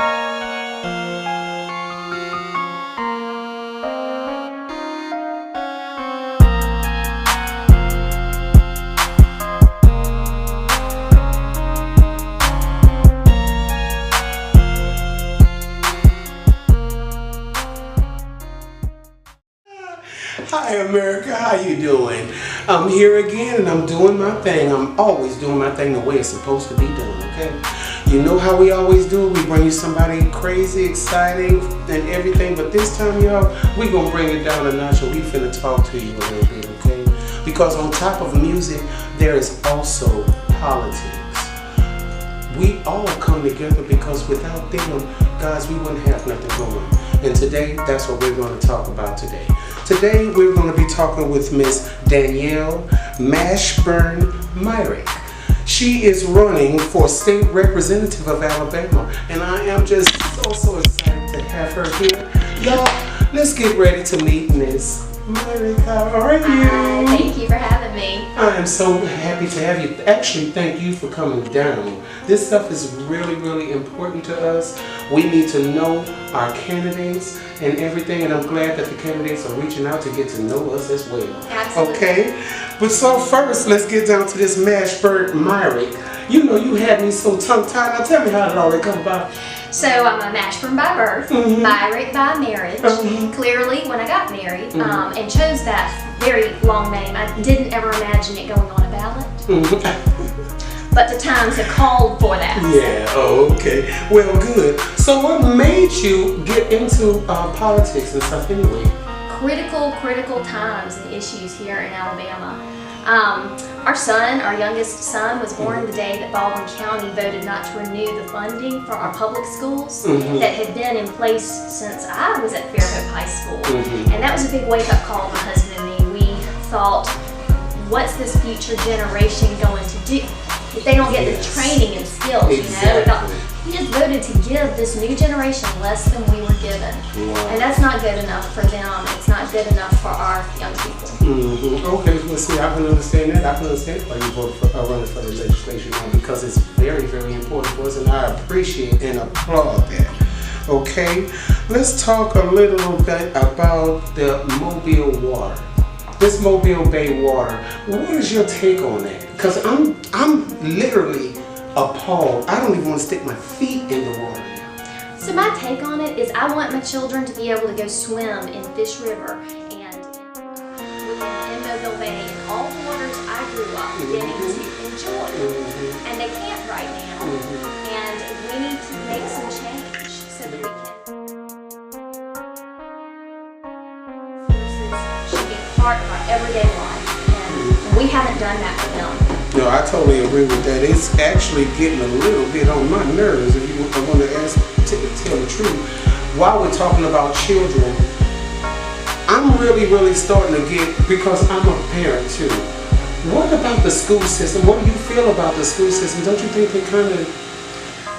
Hi America, how you doing? I'm here again and I'm doing my thing. I'm always doing my thing the way it's supposed to be done, okay? You know how we always do it. We bring you somebody crazy, exciting, and everything. But this time, y'all, we gonna bring it down a notch and we finna talk to you a little bit, okay? Because on top of music, there is also politics. We all come together because without them, guys, we wouldn't have nothing going. And today, that's what we're going to talk about today. Today, we're going to be talking with Miss Danielle Myrick. She is running for state representative of Alabama, and I am just so excited to have her here. Y'all, let's get ready to meet Miss Myrick. How are you? Hi, thank you for having me. I am so happy to have you. Actually, thank you for coming down. This stuff is really important to us. We need to know our candidates and everything, and I'm glad that the candidates are reaching out to get to know us as well. Absolutely. Okay? But so first, let's get down to this Myrick. You know, you had me so tongue-tied. Now tell me how it all come about. So I'm a Mashburn by birth, Myrick by marriage. Clearly, when I got married and chose that very long name, I didn't ever imagine it going on a ballot. But the times have called for that. Yeah, okay. Well, good. So what made you get into politics and stuff anyway? Critical times and issues here in Alabama. Our youngest son, was born the day that Baldwin County voted not to renew the funding for our public schools that had been in place since I was at Fairhope High School. And that was a big wake-up call for my husband and me. We thought, what's this future generation going to do if they don't get the training and skills, Exactly. We just voted to give this new generation less than we were given. Wow. And that's not good enough for them. It's not good enough for our young people. Okay, well see, I can understand that. I can understand why you voted for running for the legislation now, because it's very important for us, and I appreciate and applaud that. Okay, let's talk a little bit about the Mobile water. This Mobile Bay water, what is your take on that? Because I'm literally appalled. I don't even want to stick my feet in the water now. So my take on it is I want my children to be able to go swim in Fish River and in Mobile Bay and all the waters I grew up getting to enjoy. And they can't right now. And we need to make some change so that we can. Should be part of our everyday life. And we haven't done that for them. No, I totally agree with that. It's actually getting a little bit on my nerves, if you are going to tell the truth. While we're talking about children, I'm really starting to get, because I'm a parent too. What about the school system? What do you feel about the school system? Don't you think they kind of...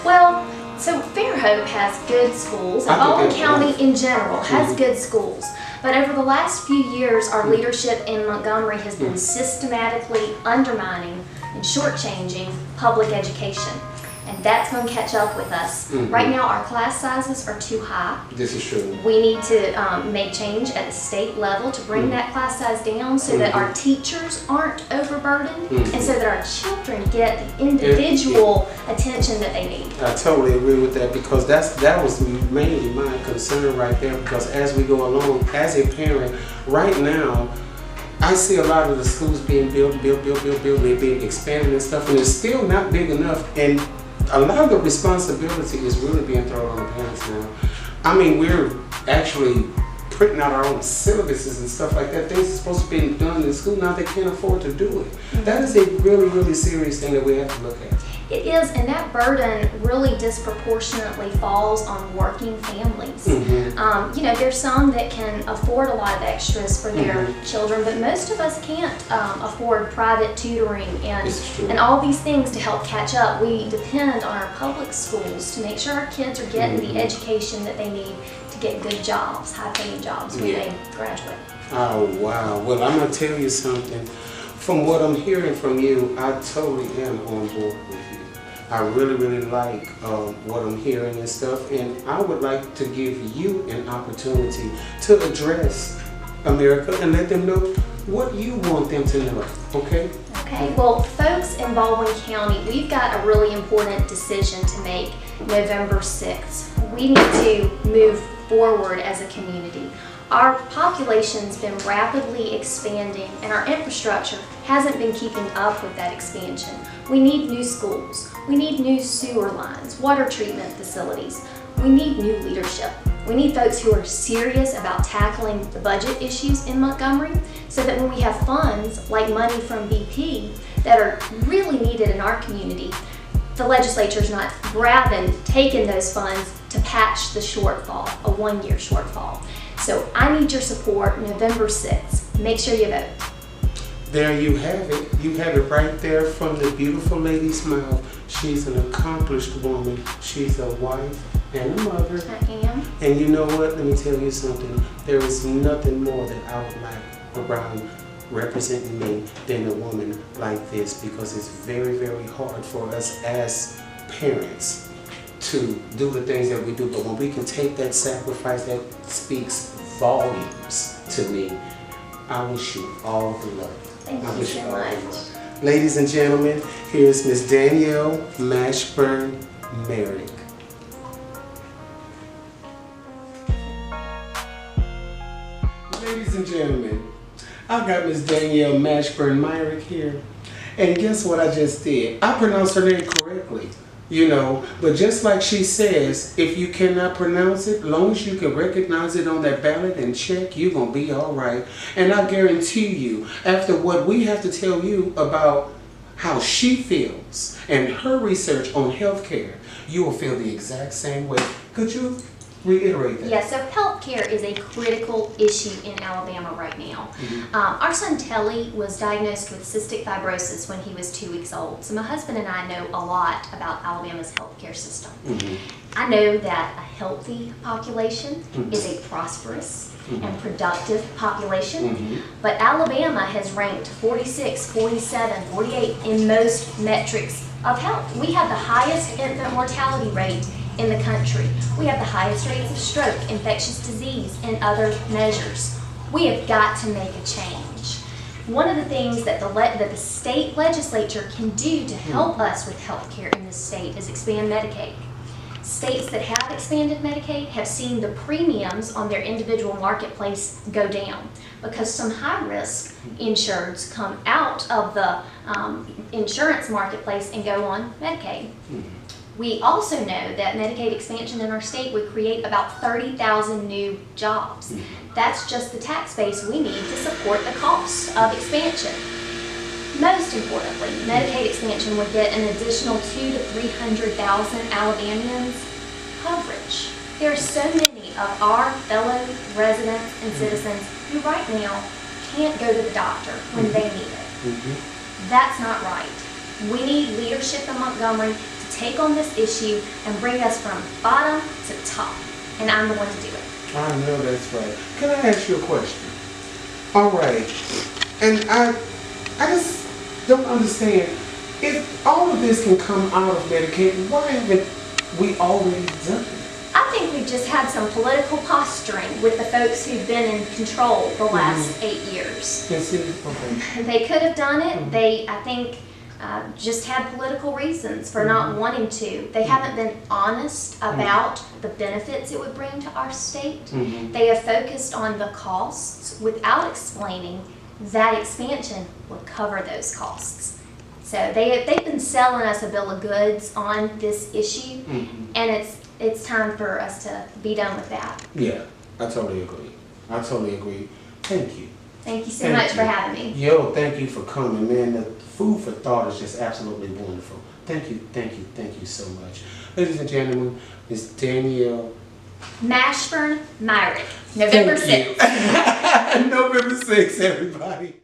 Well, so Fairhope has good schools, and Baldwin County in general has good schools. But over the last few years, our leadership in Montgomery has been systematically undermining and shortchanging public education. And that's going to catch up with us. Right now, our class sizes are too high. This is true. We need to make change at the state level to bring that class size down so that our teachers aren't overburdened and so that our children get the individual attention that they need. I totally agree with that, because that was mainly my concern right there, because as we go along, as a parent, right now, I see a lot of the schools being built, they're being expanded and stuff, and it's still not big enough, and a lot of the responsibility is really being thrown on the parents now. I mean, we're actually printing out our own syllabuses and stuff like that. Things are supposed to be done in school, now they can't afford to do it. That is a really serious thing that we have to look at. It is, and that burden really disproportionately falls on working families. There's some that can afford a lot of extras for their children, but most of us can't afford private tutoring and all these things to help catch up. We depend on our public schools to make sure our kids are getting the education that they need to get good jobs, high-paying jobs when they graduate. Oh, wow. Well, I'm going to tell you something. From what I'm hearing from you, I totally am on board with you. I really, really like what I'm hearing and stuff, and I would like to give you an opportunity to address America and let them know what you want them to know, okay? Okay, well, folks in Baldwin County, we've got a really important decision to make November 6th. We need to move forward as a community. Our population's been rapidly expanding and our infrastructure hasn't been keeping up with that expansion. We need new schools, we need new sewer lines, water treatment facilities, we need new leadership. We need folks who are serious about tackling the budget issues in Montgomery so that when we have funds like money from BP that are really needed in our community, the legislature's not grabbing, taking those funds to patch the shortfall, a one-year shortfall. So I need your support November 6th. Make sure you vote. There you have it. You have it right there from the beautiful lady's mouth. She's an accomplished woman. She's a wife and a mother. I am. And you know what? Let me tell you something. There is nothing more that I would like around representing me than a woman like this, because it's very, very hard for us as parents to do the things that we do. But when we can take that sacrifice, that speaks volumes to me. I wish you all the luck. Thank you so much. Ladies and gentlemen, here's Miss Danielle Mashburn Merrick. Ladies and gentlemen, I got Miss Danielle Mashburn Myrick here. And guess what I just did? I pronounced her name correctly, you know, but just like she says, if you cannot pronounce it, long as you can recognize it on that ballot and check, you're going to be all right. And I guarantee you, after what we have to tell you about how she feels and her research on healthcare, you will feel the exact same way. Could you reiterate that? Yeah, so healthcare is a critical issue in Alabama right now. Our son Telly was diagnosed with cystic fibrosis when he was 2 weeks old. So my husband and I know a lot about Alabama's healthcare system. I know that a healthy population is a prosperous and productive population, but Alabama has ranked 46, 47, 48 in most metrics of health. We have the highest infant mortality rate in the country. We have the highest rates of stroke, infectious disease, and other measures. We have got to make a change. One of the things that the state legislature can do to help us with health care in this state is expand Medicaid. States that have expanded Medicaid have seen the premiums on their individual marketplace go down because some high-risk insureds come out of the insurance marketplace and go on Medicaid. We also know that Medicaid expansion in our state would create about 30,000 new jobs. That's just the tax base we need to support the cost of expansion. Most importantly, Medicaid expansion would get an additional 200,000 to 300,000 Alabamians coverage. There are so many of our fellow residents and citizens who right now can't go to the doctor when they need it. That's not right. We need leadership in Montgomery to take on this issue and bring us from bottom to top. And I'm the one to do it. I know that's right. Can I ask you a question? All right. And I just don't understand. If all of this can come out of Medicaid, why haven't we already done it? I think we've just had some political posturing with the folks who've been in control the last 8 years. Yes, it is. Okay. They could have done it. They, I think, just had political reasons for not wanting to. They haven't been honest about the benefits it would bring to our state. They have focused on the costs without explaining that expansion would cover those costs. So they've been selling us a bill of goods on this issue, and it's time for us to be done with that. Yeah, I totally agree. I totally agree. Thank you. Thank you so much for having me. Yo, thank you for coming, man. The food for thought is just absolutely wonderful. Thank you, thank you, thank you so much. Ladies and gentlemen, Miss Danielle Mashburn Myrick, November 6th. November 6th, everybody.